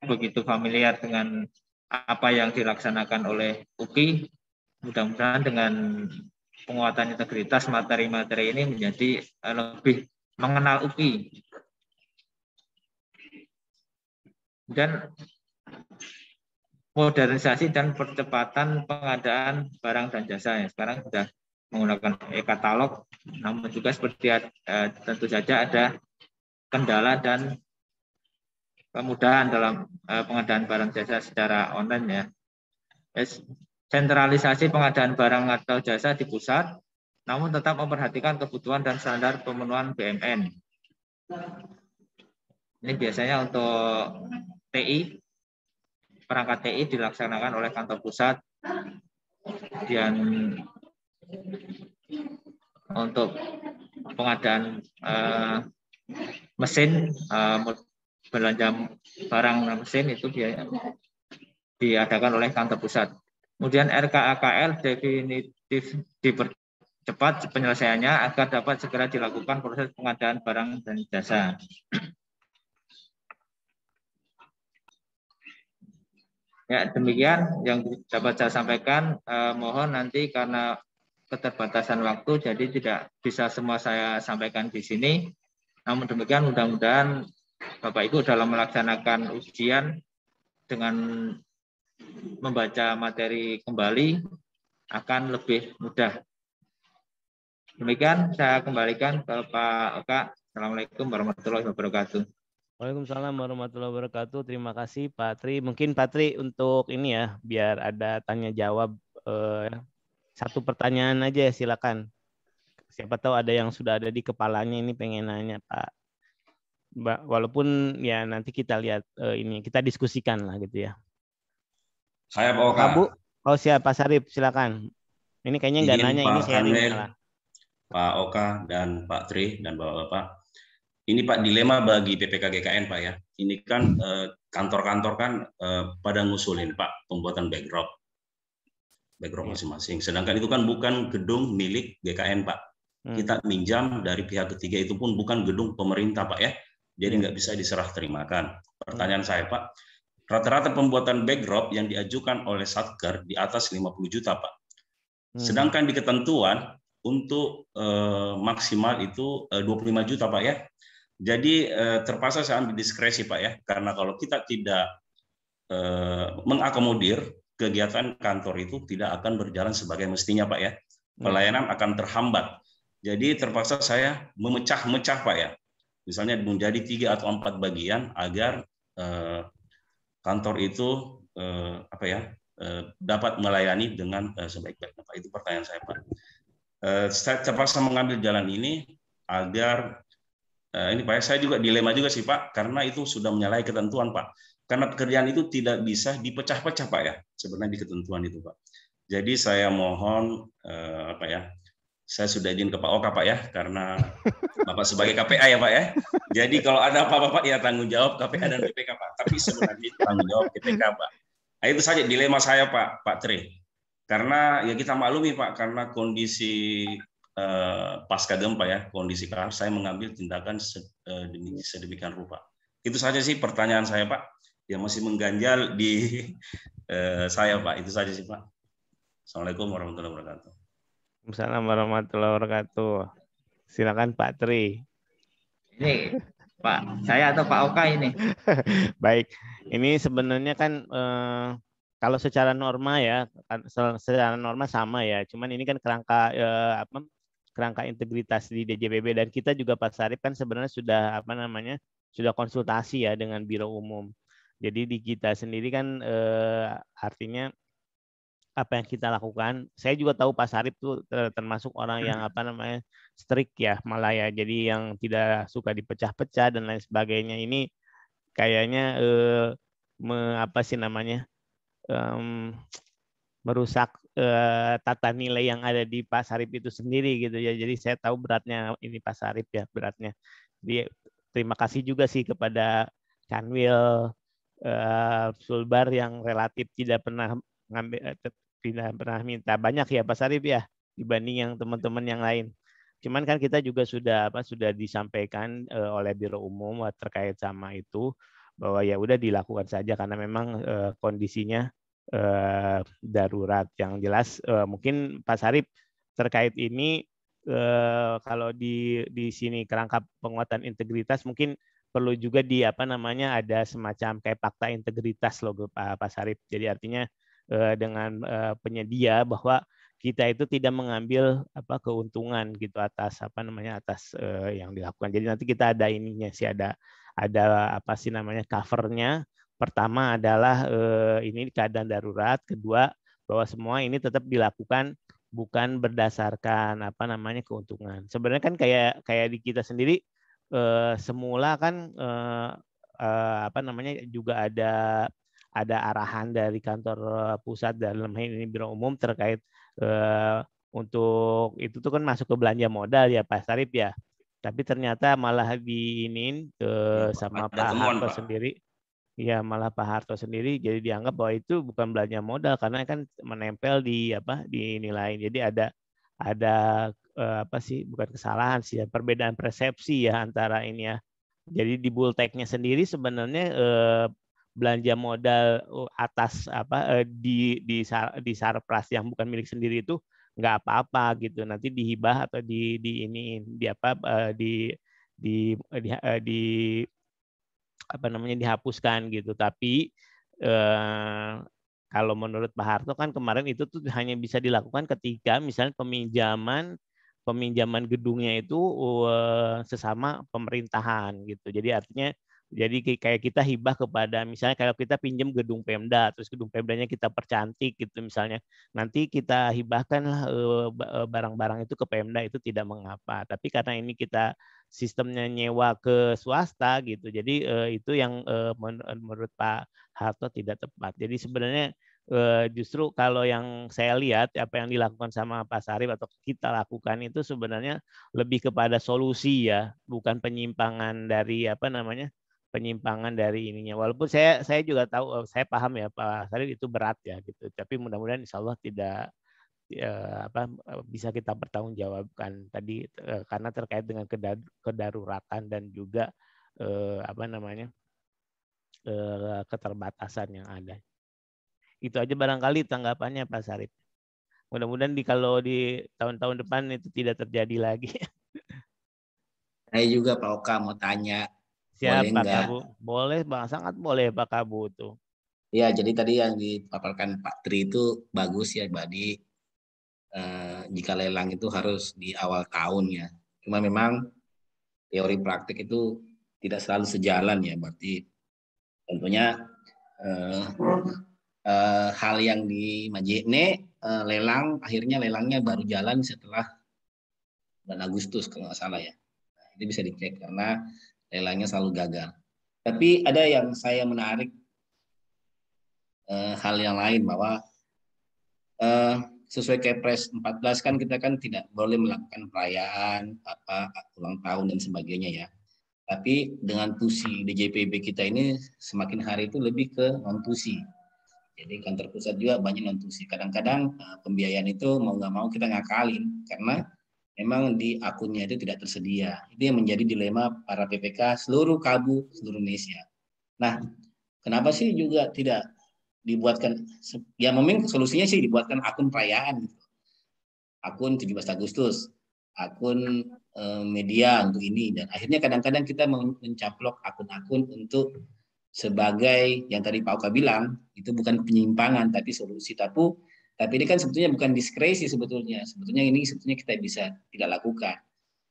A: begitu familiar dengan apa yang dilaksanakan oleh UKI, mudah-mudahan dengan penguatan integritas materi-materi ini menjadi lebih mengenal UKI. Dan modernisasi dan percepatan pengadaan barang dan jasa. Sekarang sudah menggunakan e-katalog, namun juga seperti tentu saja ada kendala dan kemudahan dalam pengadaan barang jasa secara online ya. Sentralisasi pengadaan barang atau jasa di pusat, namun tetap memperhatikan kebutuhan dan standar pemenuhan BUMN. Ini biasanya untuk TI, perangkat TI dilaksanakan oleh kantor pusat. Kemudian untuk pengadaan mesin, belanja barang mesin itu diadakan oleh kantor pusat. Kemudian RKAKL definitif dipercepat penyelesaiannya agar dapat segera dilakukan proses pengadaan barang dan jasa. Ya, demikian yang dapat saya sampaikan. Mohon nanti karena keterbatasan waktu, jadi tidak bisa semua saya sampaikan di sini. Namun demikian, mudah-mudahan Bapak Ibu dalam melaksanakan ujian dengan membaca materi kembali akan lebih mudah. Demikian saya kembalikan ke Pak Oka. Assalamualaikum warahmatullahi wabarakatuh.
B: Waalaikumsalam warahmatullahi wabarakatuh. Terima kasih Pak Tri. Mungkin Pak Tri untuk ini ya, biar ada tanya jawab satu pertanyaan aja ya, silakan. Siapa tahu ada yang sudah ada di kepalanya ini pengen nanya Pak. Walaupun ya nanti kita lihat ini kita diskusikan lah gitu ya.
C: Saya Pak Oka.
B: Bu, oh siapa Sarip, silakan. Ini kayaknya nggak nanya, ini sharing malah.
C: Pak Oka dan Pak Tri dan Bapak-Bapak. Ini Pak dilema bagi PPK GKN Pak ya. Ini kan kantor-kantor kan pada ngusulin Pak pembuatan backdrop masing-masing. Sedangkan itu kan bukan gedung milik GKN Pak. Kita minjam dari pihak ketiga, itu pun bukan gedung pemerintah Pak ya. Jadi nggak bisa diserah terimakan. Pertanyaan saya Pak, rata-rata pembuatan backdrop yang diajukan oleh Satker di atas 50 juta Pak. Sedangkan di ketentuan untuk maksimal itu 25 juta Pak ya. Jadi terpaksa saya ambil diskresi Pak ya, karena kalau kita tidak mengakomodir, kegiatan kantor itu tidak akan berjalan sebagai mestinya Pak ya. Pelayanan akan terhambat. Jadi terpaksa saya memecah-mecah Pak ya. Misalnya menjadi 3 atau 4 bagian agar kantor itu dapat melayani dengan sebaik-baiknya Pak. Itu pertanyaan saya Pak. Saya terpaksa mengambil jalan ini agar ini Pak, saya juga dilema juga sih Pak, karena itu sudah menyalahi ketentuan Pak. Karena pekerjaan itu tidak bisa dipecah-pecah Pak ya, sebenarnya di ketentuan itu Pak. Jadi saya mohon saya sudah izin ke Pak Oka Pak ya, karena Bapak sebagai KPA ya Pak ya. Jadi kalau ada apa-apa Pak ya tanggung jawab KPA dan BPK Pak. Tapi sebenarnya itu tanggung jawab BPK Pak. Nah, itu saja dilema saya Pak Tri. Karena ya kita maklumi Pak, karena kondisi pasca gempa ya, kondisi keras, saya mengambil tindakan sedemikian rupa. Itu saja sih pertanyaan saya Pak, yang masih mengganjal di saya Pak. Itu saja sih Pak. Assalamualaikum warahmatullahi wabarakatuh.
B: Assalamualaikum warahmatullahi wabarakatuh. Silakan Pak Tri.
A: Ini Pak, saya atau Pak Oka ini?
B: Baik, ini sebenarnya kan kalau secara norma ya, secara norma sama ya. Cuman ini kan kerangka kerangka integritas di DJBB, dan kita juga Pak Sarip kan sebenarnya sudah sudah konsultasi ya dengan Biro Umum. Jadi di kita sendiri kan artinya apa yang kita lakukan. Saya juga tahu Pak Sarip tuh termasuk orang yang strict ya, malah ya. Jadi yang tidak suka dipecah-pecah dan lain sebagainya. Ini kayaknya merusak tata nilai yang ada di Pak Sarip itu sendiri gitu ya. Jadi saya tahu beratnya ini Pak Sarip ya, beratnya. Jadi terima kasih juga sih kepada Kanwil Sulbar yang relatif tidak pernah tidak pernah minta banyak ya Pak Sarip ya, dibanding yang teman-teman yang lain. Cuman kan kita juga sudah disampaikan oleh Biro Umum terkait sama itu, bahwa ya udah dilakukan saja karena memang kondisinya darurat. Yang jelas mungkin Pak Sarip terkait ini kalau di sini kerangka penguatan integritas mungkin perlu juga ada semacam kayak fakta integritas logo Pak Sarip. Jadi artinya dengan penyedia bahwa kita itu tidak mengambil keuntungan gitu atas atas yang dilakukan. Jadi nanti kita ada ininya sih, ada covernya. Pertama adalah ini keadaan darurat, kedua bahwa semua ini tetap dilakukan bukan berdasarkan keuntungan. Sebenarnya kan kayak di kita sendiri semula kan juga ada arahan dari kantor pusat dalam ini Biro Umum terkait untuk itu tuh kan masuk ke belanja modal ya Pak Sarip ya. Tapi ternyata malah diinin sama Pak Harto sendiri. Ya malah Pak Harto sendiri jadi dianggap bahwa itu bukan belanja modal karena kan menempel di nilai. Jadi ada bukan kesalahan sih ya, perbedaan persepsi ya antara ini ya. Jadi di Bulteknya sendiri sebenarnya belanja modal atas di Sarpras yang bukan milik sendiri itu nggak apa-apa gitu, nanti dihibah atau dihapuskan gitu. Tapi kalau menurut Pak Harto kan kemarin itu tuh hanya bisa dilakukan ketika misalnya peminjaman gedungnya itu sesama pemerintahan gitu. Jadi artinya kayak kita hibah kepada misalnya kalau kita pinjam gedung Pemda, terus gedung Pemdanya kita percantik gitu misalnya, nanti kita hibahkanlah barang-barang itu ke Pemda, itu tidak mengapa. Tapi karena ini kita sistemnya nyewa ke swasta gitu, jadi itu yang menurut Pak Harto tidak tepat. Jadi sebenarnya justru kalau yang saya lihat apa yang dilakukan sama Pak Sarip atau kita lakukan itu sebenarnya lebih kepada solusi ya, bukan penyimpangan dari penyimpangan dari ininya. Walaupun saya juga tahu, saya paham ya Pak Sarip itu berat ya gitu. Tapi mudah-mudahan insya Allah tidak bisa kita pertanggungjawabkan tadi karena terkait dengan kedaruratan dan juga keterbatasan yang ada. Itu aja barangkali tanggapannya Pak Sarip. Mudah-mudahan kalau di tahun-tahun depan itu tidak terjadi lagi.
D: Saya juga Pak Oka mau tanya.
B: Siap Pak Kabu. Boleh Bang, sangat boleh Pak Kabu tuh.
D: Ya, jadi tadi yang dipaparkan Pak Tri itu bagus ya, Badi. Jika lelang itu harus di awal tahun ya. Cuma memang teori praktik itu tidak selalu sejalan ya. Berarti tentunya hal yang di Majene lelang, akhirnya lelangnya baru jalan setelah bulan Agustus kalau nggak salah ya. Nah, itu bisa dicek karena lelangnya selalu gagal. Tapi ada yang saya menarik hal yang lain bahwa sesuai Kepres 14 kan kita kan tidak boleh melakukan perayaan ulang tahun dan sebagainya ya. Tapi dengan tusi DJPB kita ini semakin hari itu lebih ke non tusi. Jadi kantor pusat juga banyak non tusi. Kadang-kadang pembiayaan itu mau nggak mau kita ngakalin karena memang di akunnya itu tidak tersedia. Itu yang menjadi dilema para PPK seluruh Kabu seluruh Indonesia. Nah, kenapa sih juga tidak dibuatkan, ya memang solusinya sih dibuatkan akun perayaan gitu. Akun 17 Agustus. akun media untuk ini, dan akhirnya kadang-kadang kita mencaplok akun-akun untuk sebagai yang tadi Pak Oka bilang, itu bukan penyimpangan tapi solusi. Tapi ini kan sebetulnya bukan diskresi sebetulnya. Sebetulnya ini kita bisa tidak lakukan.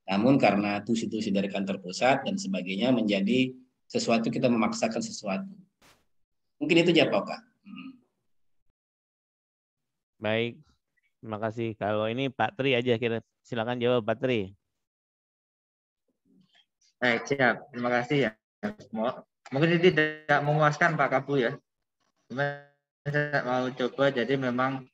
D: Namun karena tusi-tusi dari kantor pusat dan sebagainya menjadi sesuatu, kita memaksakan sesuatu. Mungkin itu aja Pak Oka.
B: Baik, terima kasih. Kalau ini Pak Tri aja, silakan jawab Pak Tri.
A: Baik, siap. Terima kasih ya. Mungkin ini tidak memuaskan Pak Kabu ya. Saya mau coba, jadi memang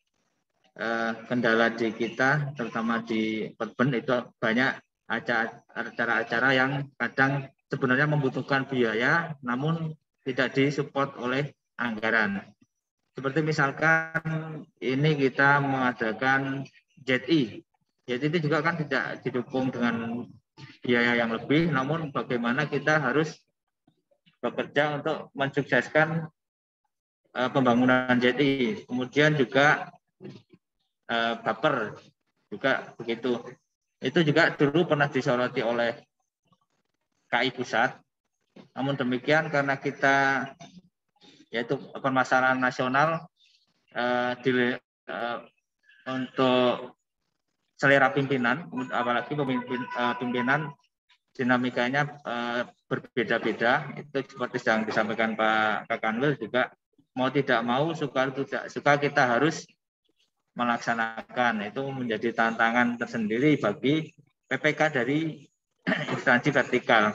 A: kendala di kita, terutama di Perben itu banyak acara-acara yang kadang sebenarnya membutuhkan biaya, namun tidak disupport oleh anggaran. Seperti misalkan ini kita mengadakan JI. JI juga kan tidak didukung dengan biaya yang lebih, namun bagaimana kita harus bekerja untuk mensukseskan pembangunan JI. Kemudian juga baper juga begitu. Itu juga dulu pernah disoroti oleh KI Pusat. Namun demikian karena kita yaitu permasalahan nasional untuk selera pimpinan, apalagi pimpinan dinamikanya berbeda-beda. Itu seperti yang disampaikan Pak Kakanwil juga, mau tidak mau, suka tidak suka kita harus melaksanakan. Itu menjadi tantangan tersendiri bagi PPK dari instansi vertikal.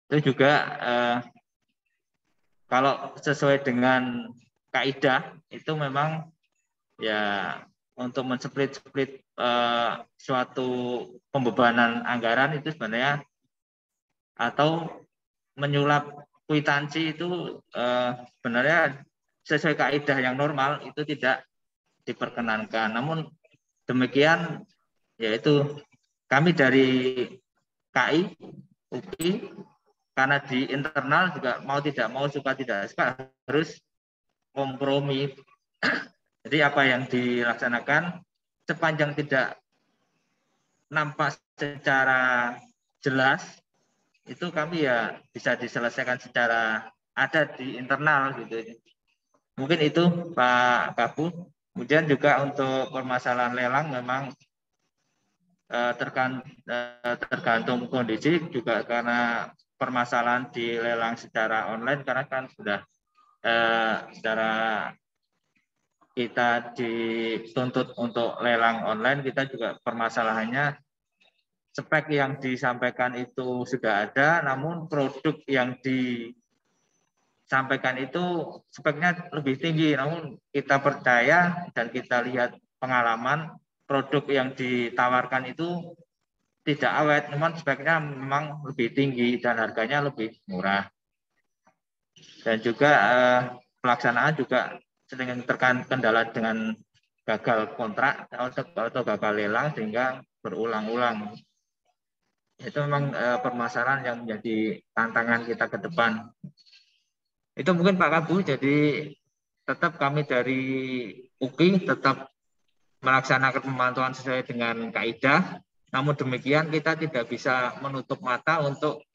A: Itu juga kalau sesuai dengan kaidah itu memang ya untuk men-split suatu pembebanan anggaran itu sebenarnya, atau menyulap kwitansi itu sebenarnya sesuai kaidah yang normal itu tidak diperkenankan. Namun demikian, yaitu kami dari KI, UPI, karena di internal juga mau tidak mau, suka tidak suka harus kompromi. Jadi apa yang dilaksanakan sepanjang tidak nampak secara jelas, itu kami ya bisa diselesaikan secara ada di internal gitu. Mungkin itu Pak Kabu. Kemudian juga untuk permasalahan lelang memang tergantung kondisi juga, karena permasalahan di lelang secara online karena kan sudah secara kita dituntut untuk lelang online, kita juga permasalahannya spek yang disampaikan itu sudah ada, namun produk yang disampaikan itu speknya lebih tinggi. Namun kita percaya dan kita lihat pengalaman, produk yang ditawarkan itu tidak awet, namun speknya memang lebih tinggi dan harganya lebih murah. Dan juga pelaksanaan juga sering terkendala dengan gagal kontrak atau gagal lelang sehingga berulang-ulang. Itu memang permasalahan yang menjadi tantangan kita ke depan. Itu mungkin Pak Kabu. Jadi tetap kami dari UKI tetap melaksanakan pemantauan sesuai dengan kaidah. Namun demikian kita tidak bisa menutup mata untuk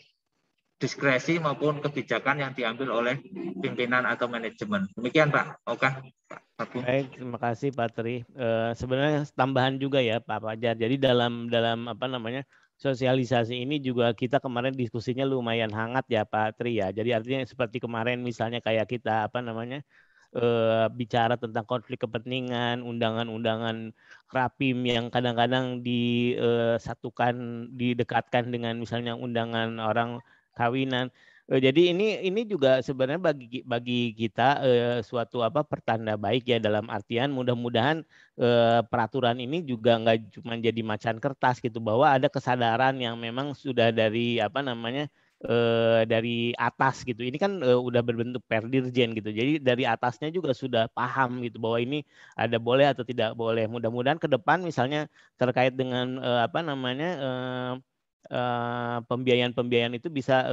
A: diskresi maupun kebijakan yang diambil oleh pimpinan atau manajemen. Demikian Pak Oka. Pak Kabu.
B: Baik, terima kasih Pak Tri. Sebenarnya tambahan juga ya Pak Fajar. Jadi dalam apa namanya, sosialisasi ini juga kita kemarin diskusinya lumayan hangat ya Pak Tri ya. Jadi artinya seperti kemarin misalnya kayak kita apa namanya, bicara tentang konflik kepentingan, undangan-undangan Rapim yang kadang-kadang disatukan, didekatkan dengan misalnya undangan orang kawinan. Jadi ini juga sebenarnya bagi kita suatu pertanda baik ya, dalam artian mudah-mudahan peraturan ini juga nggak cuma jadi macan kertas gitu, bahwa ada kesadaran yang memang sudah dari dari atas gitu. Ini kan udah berbentuk perdirjen gitu. Jadi dari atasnya juga sudah paham gitu bahwa ini ada boleh atau tidak boleh. Mudah-mudahan ke depan misalnya terkait dengan pembiayaan itu bisa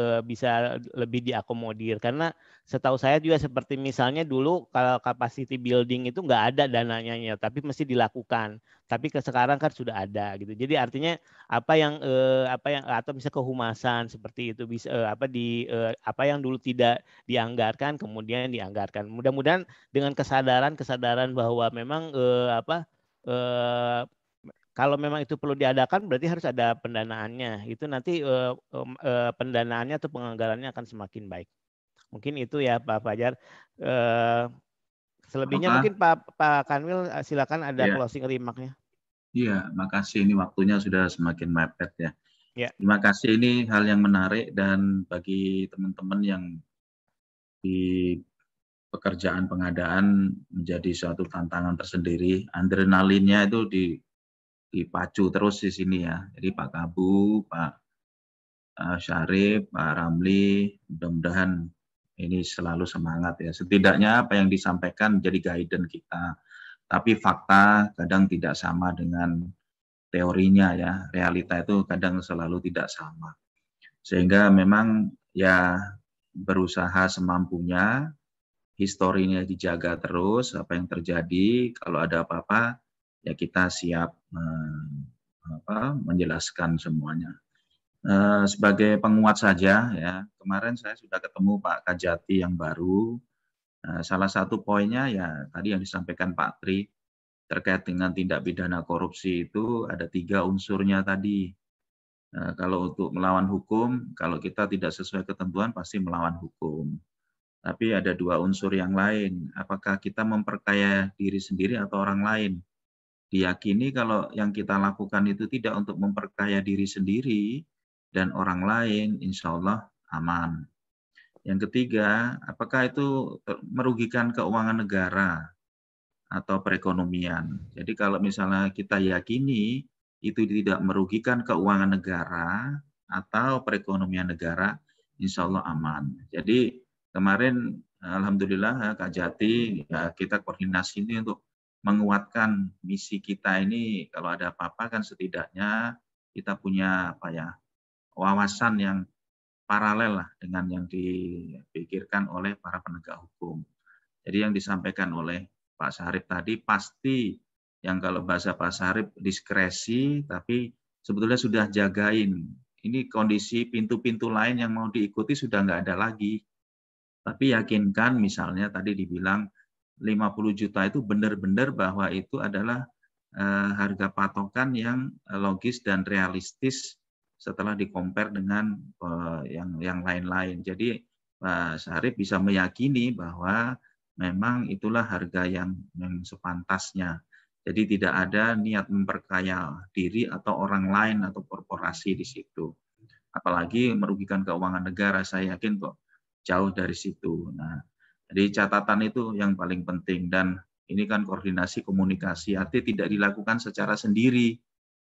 B: lebih diakomodir, karena setahu saya juga seperti misalnya dulu kalau capacity building itu nggak ada dananya ya, tapi mesti dilakukan. Tapi sekarang kan sudah ada gitu. Jadi artinya apa yang atau misalnya kehumasan seperti itu bisa apa yang dulu tidak dianggarkan kemudian dianggarkan. Mudah-mudahan dengan kesadaran bahwa memang kalau memang itu perlu diadakan, berarti harus ada pendanaannya. Itu nanti pendanaannya atau penganggarannya akan semakin baik. Mungkin itu ya Pak Fajar. Selebihnya mungkin Pak Kanwil silakan ada closing remark-nya.
E: Iya, makasih. Ini waktunya sudah semakin mepet ya.
B: Ya.
E: Terima kasih, ini hal yang menarik, dan bagi teman-teman yang di pekerjaan pengadaan menjadi suatu tantangan tersendiri. Adrenalinnya itu dipacu terus di sini ya. Jadi Pak Kabu, Pak Syarif, Pak Ramli, mudah-mudahan ini selalu semangat ya. Setidaknya apa yang disampaikan menjadi guidance kita. Tapi fakta kadang tidak sama dengan teorinya ya. Realita itu kadang selalu tidak sama. Sehingga memang ya berusaha semampunya, historinya dijaga terus, apa yang terjadi, kalau ada apa-apa ya kita siap menjelaskan semuanya. Sebagai penguat saja ya, kemarin saya sudah ketemu Pak Kajati yang baru. Salah satu poinnya ya tadi yang disampaikan Pak Tri terkait dengan tindak pidana korupsi itu ada 3 unsurnya tadi. Kalau untuk melawan hukum, kalau kita tidak sesuai ketentuan pasti melawan hukum. Tapi ada 2 unsur yang lain. Apakah kita memperkaya diri sendiri atau orang lain? Diyakini kalau yang kita lakukan itu tidak untuk memperkaya diri sendiri dan orang lain, insya Allah aman. Yang ketiga, apakah itu merugikan keuangan negara atau perekonomian? Jadi kalau misalnya kita yakini itu tidak merugikan keuangan negara atau perekonomian negara, insya Allah aman. Jadi kemarin alhamdulillah Kak Jati ya, kita koordinasi ini untuk menguatkan misi kita ini. Kalau ada apa-apa kan setidaknya kita punya wawasan yang paralel lah dengan yang dipikirkan oleh para penegak hukum. Jadi yang disampaikan oleh Pak Syarif tadi pasti yang kalau bahasa Pak Syarif diskresi, tapi sebetulnya sudah jagain. Ini kondisi pintu-pintu lain yang mau diikuti sudah nggak ada lagi. Tapi yakinkan misalnya tadi dibilang 50 juta itu benar-benar bahwa itu adalah harga patokan yang logis dan realistis setelah dikompar dengan yang lain-lain. Jadi Pak Syarif bisa meyakini bahwa memang itulah harga yang sepantasnya. Jadi tidak ada niat memperkaya diri atau orang lain atau korporasi di situ. Apalagi merugikan keuangan negara, saya yakin kok jauh dari situ. Nah, jadi catatan itu yang paling penting, dan ini kan koordinasi komunikasi, artinya tidak dilakukan secara sendiri.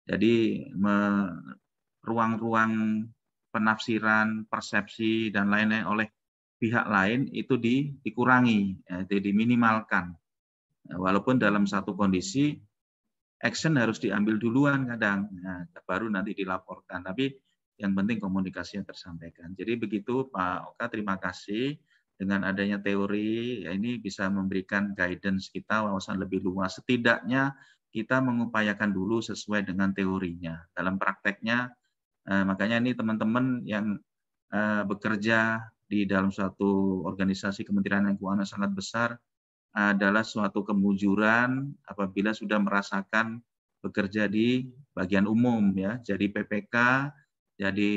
E: Jadi ruang-ruang penafsiran, persepsi dan lain-lain oleh pihak lain itu dikurangi, jadi diminimalkan. Walaupun dalam satu kondisi action harus diambil duluan kadang, baru nanti dilaporkan. Tapi yang penting komunikasinya tersampaikan. Jadi begitu Pak Oka, terima kasih. Dengan adanya teori, ya ini bisa memberikan guidance kita, wawasan lebih luas. Setidaknya kita mengupayakan dulu sesuai dengan teorinya. Dalam prakteknya, makanya ini teman-teman yang bekerja di dalam suatu organisasi Kementerian Keuangan sangat besar, adalah suatu kemujuran apabila sudah merasakan bekerja di bagian umum ya, jadi PPK, jadi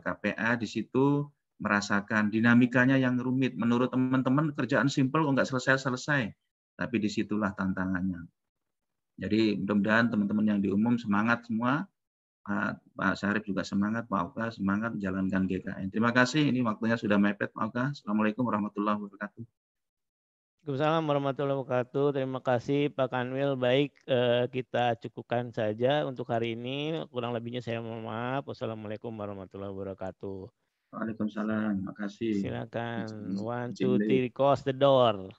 E: KPA, di situ merasakan dinamikanya yang rumit. Menurut teman-teman kerjaan simpel kok nggak selesai-selesai, tapi disitulah tantangannya. Jadi mudah-mudahan teman-teman yang di umum semangat semua, Pak Syarif juga semangat, Pak Oka semangat menjalankan GKN. Terima kasih, ini waktunya sudah mepet Pak Oka. Assalamualaikum warahmatullahi wabarakatuh.
B: Waalaikumsalam warahmatullahi wabarakatuh. Terima kasih Pak Kanwil. Baik, kita cukupkan saja untuk hari ini. Kurang lebihnya saya mohon maaf. Wassalamualaikum warahmatullahi wabarakatuh.
E: Waalaikumsalam. Terima kasih.
B: Silakan. 1, 2, 3, close the door.